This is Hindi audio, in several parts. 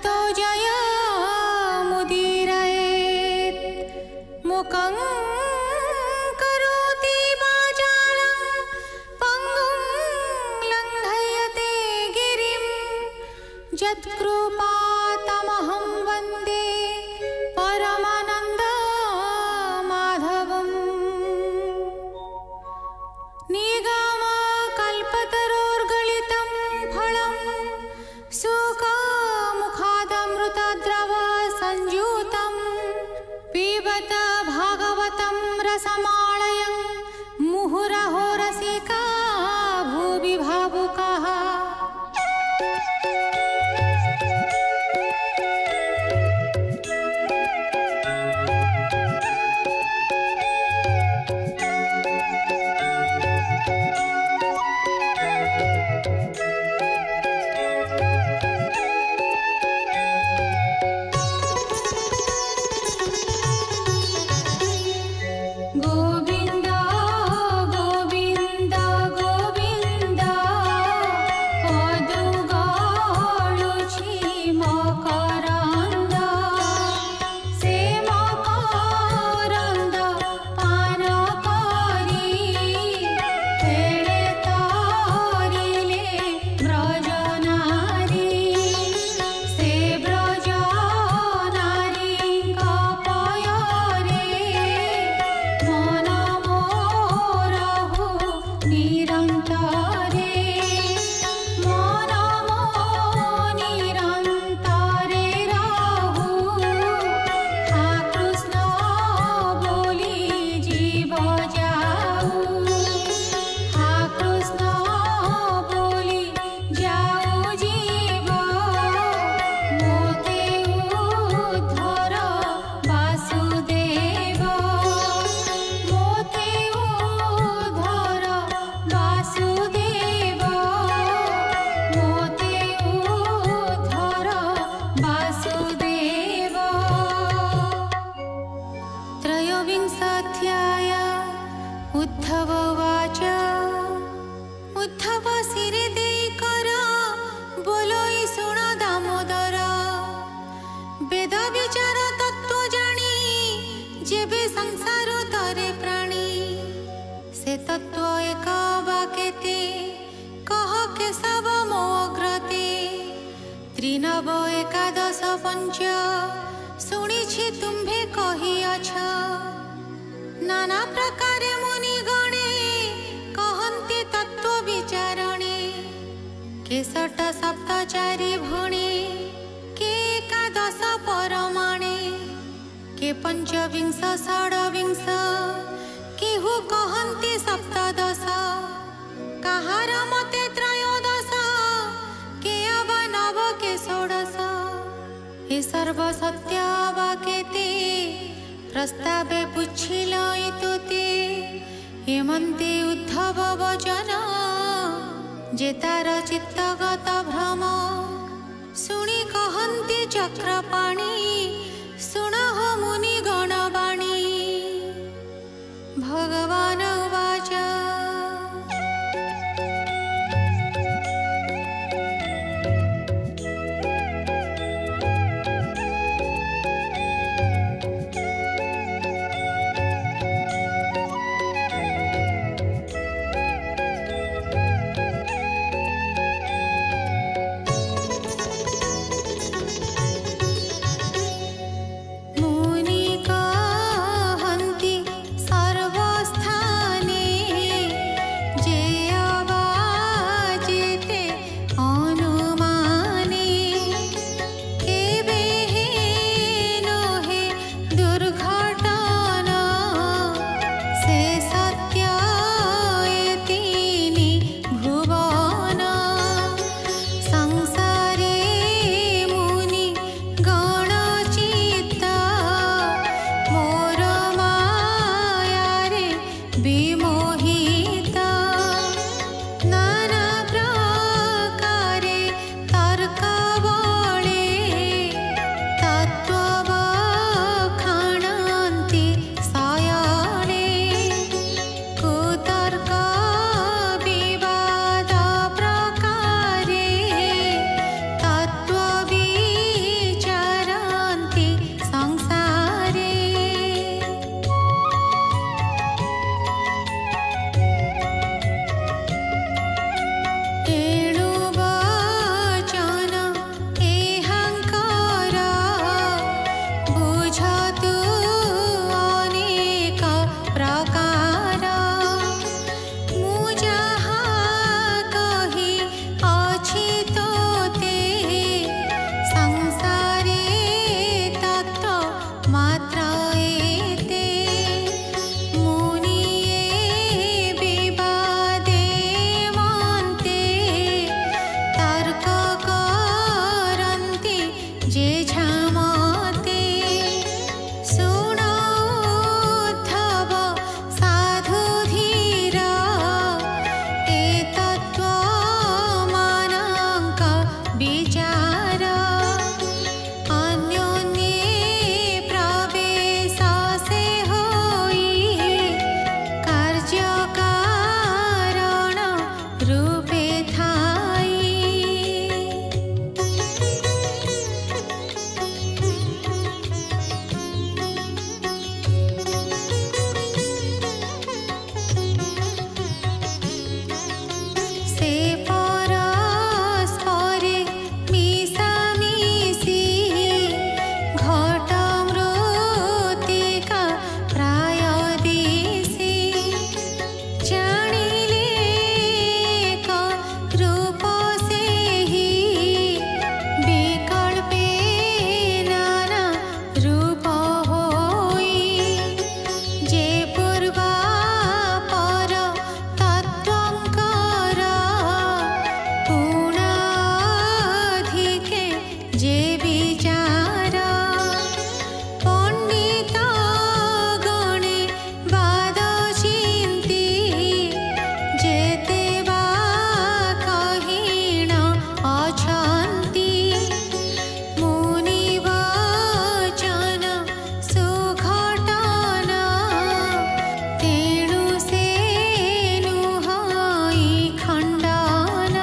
ततो जयमुदीरयेत् मुखं करोति वाचालं पङ्गुं लङ्घयते गिरिं यत्कृपातमहं वन्दे परमानन्दमाधवम्। निगमकल्पतरोर्गलितं फलं सुखमुखादमृतद्रव संयुतं पिबत भागवतं रसमालयं मुहुरहो रसिका भुवि भावुकाः। त्रिनव एकादश पंच शुणिछि तुम्भे कहिअछ। नाना प्रकारे मुनि गणे कहन्ति तत्व विचारणे। केसट सप्तचारी भुणे के एकादश परमाणे। के पंचविंश षड्विंश केहु कहन्ति सप्तदश। काहार मते त्रयोदश के अवा नव के षोडश। हे सर्व सत्य वाकेते प्रस्तावे पुछिल इतुते। हेमन्ते उद्धव वचन जेतार चित्तगत भ्रम। शुणी कहन्ति चक्रपाणि शुणः मुनि गणवाणी। भगवान उवाच जे झामते सुनोद्धव साधु धीर ए तत्व मानक विचार अन्योन्ये प्रवेश से होई कार्य कारण रूपे थाई से परस्परे मिशामिशि घट मृत्तिका प्राय दिशि जानिले एक रूप से ही विकल्पे नाना रूप होई जे पूर्वा पर तत्वंकर पुणाधिके जे विचार पंडित गणे वाद चिंती जेते बा कहिण अछंती मुनि वचन सुघटन तेणु से नुहई खंडन।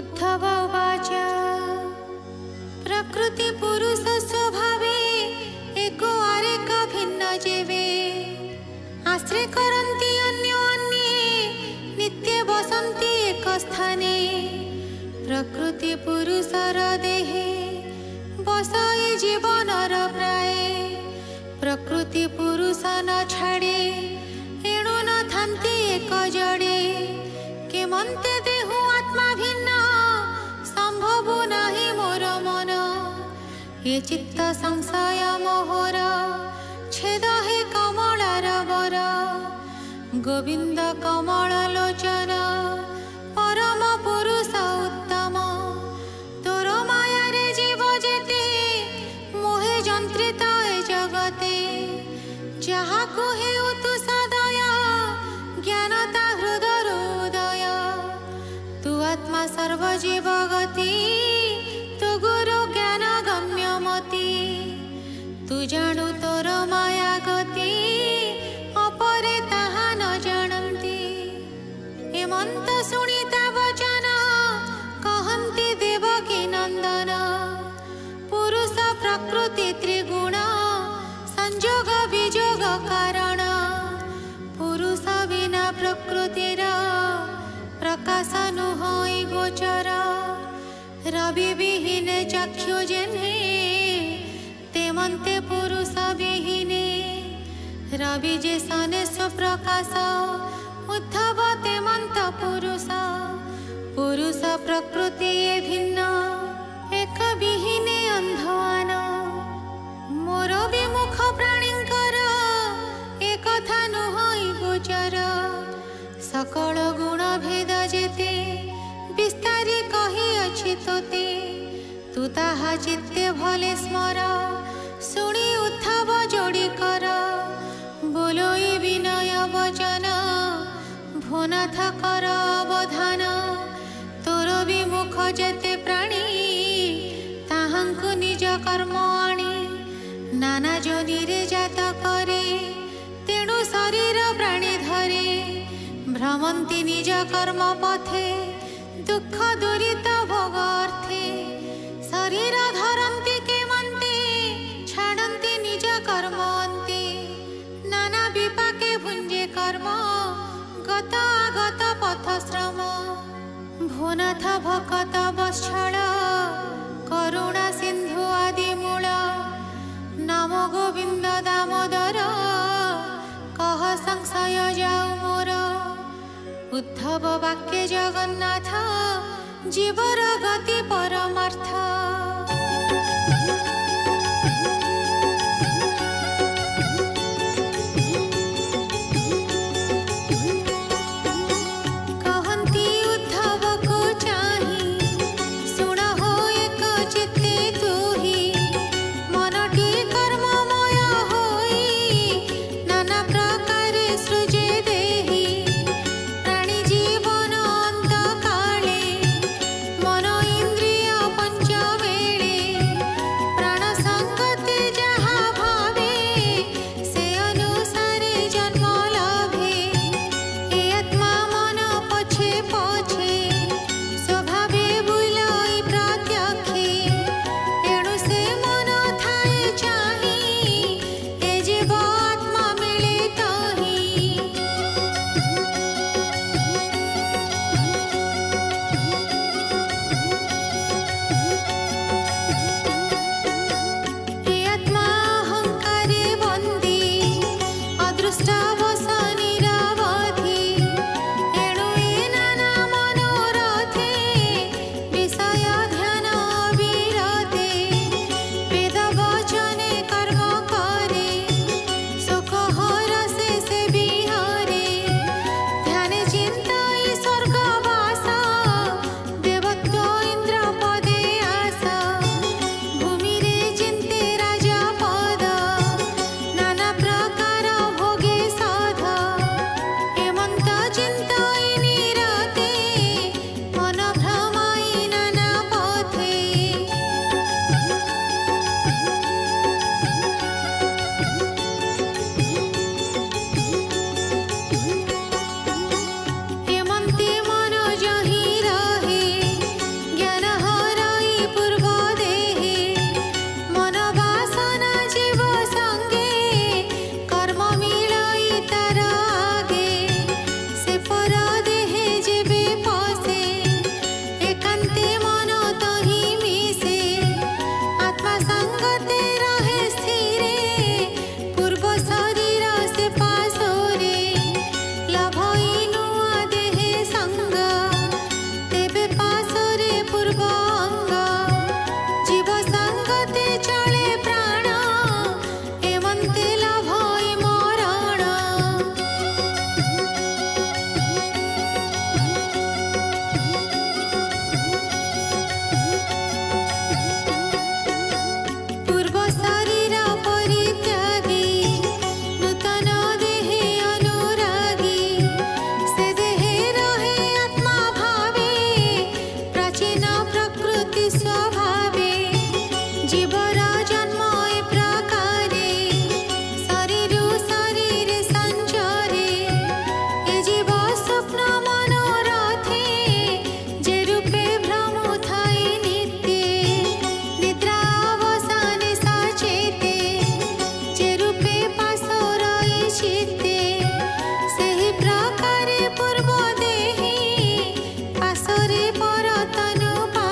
उद्धव उवाच प्रकृति पुरुष स्वभावे एको आरेक भिन्न जेवे आश्रय करन्ति अन्य अन्ये नित्य बसन्ति एक स्थाने प्रकृति पुरुषर देहे बसाए जीवनर प्राय प्रकृति पुरुष न छाड़े एणु न थान्ति एक जड़े केमन्ते देहु आत्मा भिन्न संभव नाही मोर मन ये चित्त संशय मोहर छेद हे कमलार वर गोविंद कमल लोचन परम पुरुष उत्तम तोर माया रे जीव जेते मोहे जंत्रित ए जगते जहा कुहे तु सदय ज्ञानता हृदय उदय तु आत्मा सर्वजीव गति तु गुरु ज्ञान गम्यमति तु जाणु तोर माया गति अपरे ताहा न जानन्ति हेमंत सुनिता वचन कहन्ति देवकी नंदन पुरुष प्रकृति त्रिगुण संजोग विजोग कारण पुरुष बिना प्रकृतिर प्रकाश नुहई गोचर रवि विहीने चक्षु जेन्हे तेमन्ते पुरुष विहीने रवि जे सने सुप्रकाश उद्धव तेमन्त पुरुष पुरुष प्रकृति भिन्न एक विहीने अंधान मोर विमुख प्राणींकर एक कथा नुहई गोचर सकल गुण भेद जेते विस्तारी कही अछि तोते तू ताहा चित्ते भले स्मर शुणी उद्धव जोड़ी कर बोलोई विनय वचन भुनाथ कर अवधान तोर विमुख जेते प्राणी ताहांकु निज कर्म आणी नाना जोनि रे जात करे तेणु शरीर प्राणी धरे भ्रमंती निज कर्म पथे दुख दुरित भोग अर्थे शरीर धरन्ति केमन्ते छाड़न्ति निज कर्म अन्ते नाना विपाके भुंजे कर्म गत आगत पथ श्रम भुनाथ भकत वत्सल करुणा सिंधु आदि मूल नमो गोविंद दामोदर कह संशय जाऊ मोर उद्धव वाक्य जगन्नाथ जीवर गति परमार्थ कहन्ति उद्धव को चाही सुण हो एक चित्ते तुही मनटी कर्ममय होई नाना प्रकारे सृजे देही प्राणी जीवन अंत काले मन इंद्रिय सृजन प्रकृति स्वभावे जीवर जन्म ए प्रकारे शरीर शरीर संचरे ए जीव स्वप्न मनोरथे जे रूपे भ्रम थाई नित्य निद्रा अवसाने सचेते जे रूपे पासर चित्ते सही प्रकारे पूर्व देही पासरे परतनु पा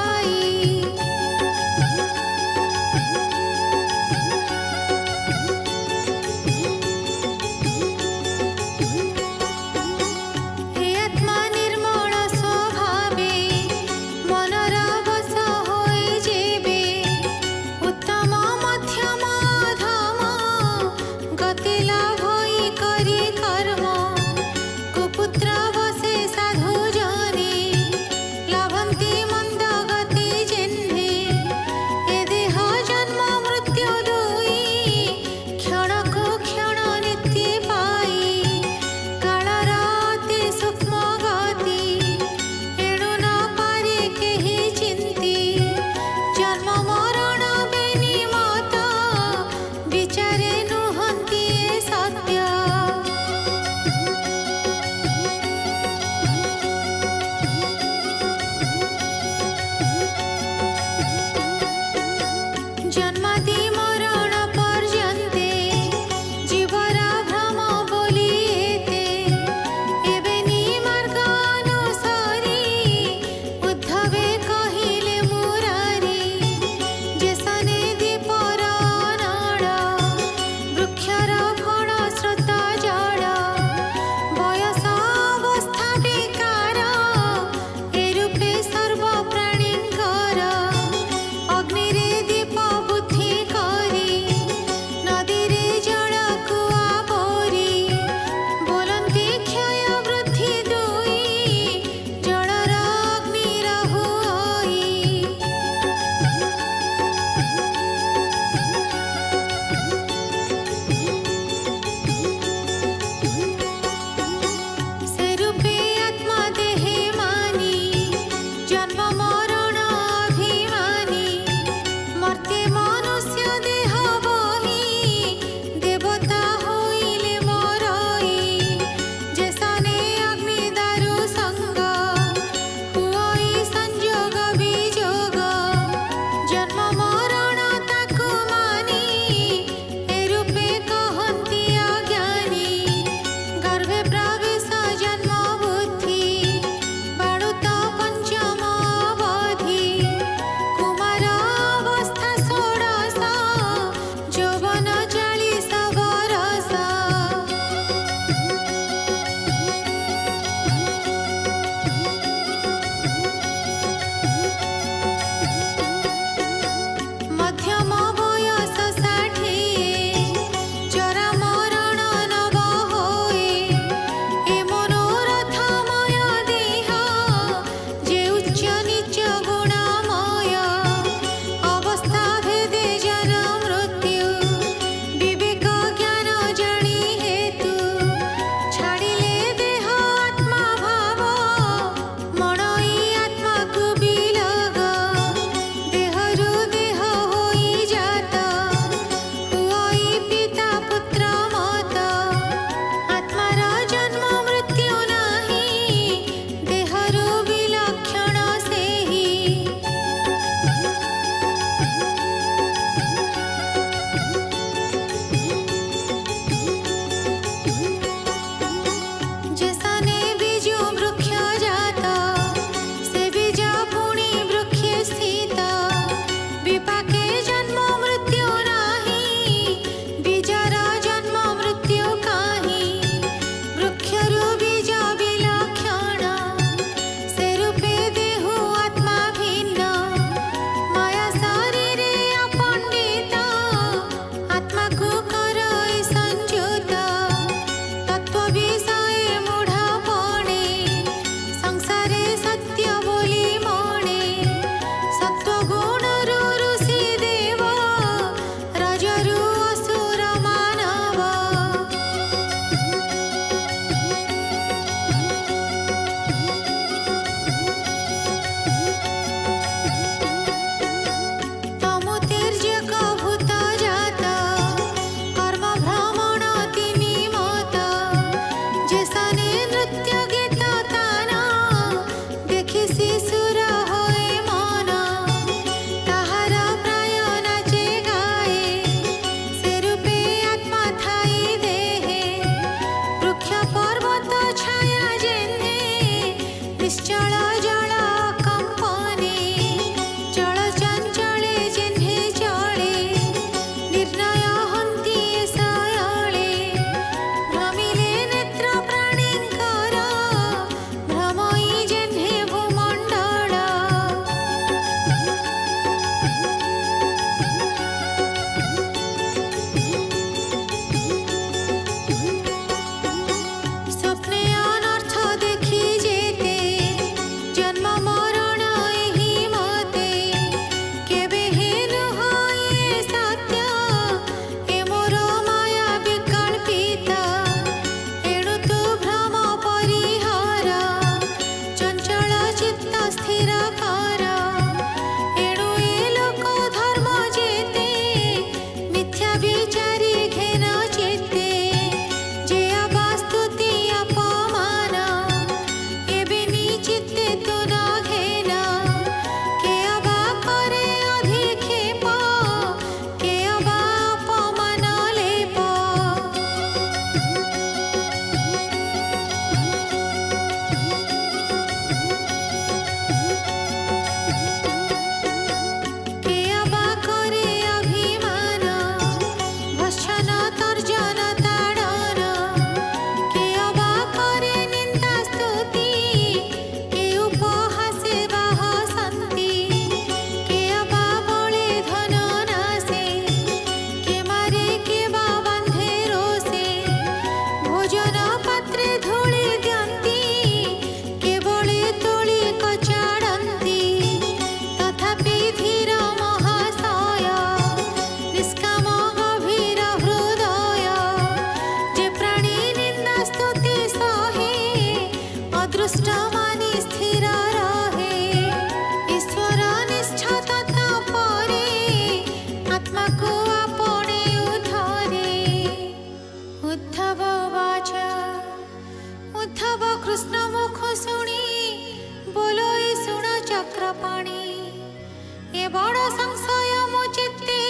ए बड़ संशय मो चित्ते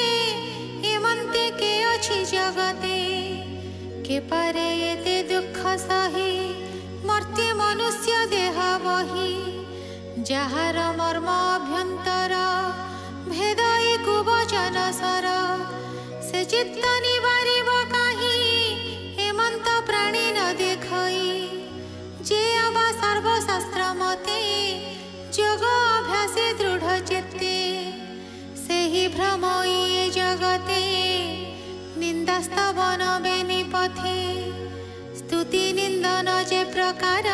एमंते के अछि जगते के पारे एते दुख सही मर्त्य मनुष्य देह बही जहार मर्म अभ्यंतर भेद एक वचन सर से चित्त निवारिब काहि हेमंत प्राणी न देखई जे अबा सर्वशास्त्र मते जग अभ्यासे दृढ़ चित्ते से ही भ्रम ये जगते निंदास्तवन बेनि पथे स्तुति निंदन जे प्रकार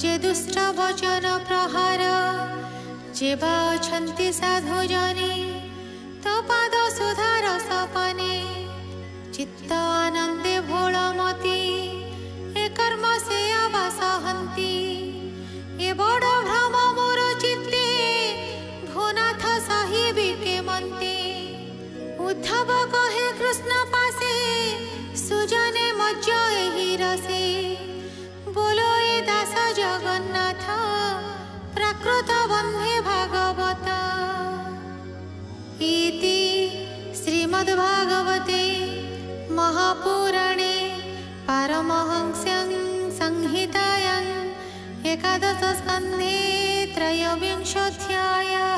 जे दुष्ट वचन प्रहार जे बाछन्ति साधु जने तो पाद सुधार सपने चित्त आनंदे भोलमती ए कर्म से आवासहन्ति ए बड़ भ्रम मोर चित्ते भूनाथ साहिबी के मन्ते उद्धव कहे कृष्ण पासे सुजने मज्ज एहि रसे बोलो ए दास जगन्नाथ प्राकृत बंधे भागवत इति श्रीमद्भागवते महापुराणे पारमहंस्यां संहितायां एकादश स्कन्धे त्रयोविंशोऽध्यायः।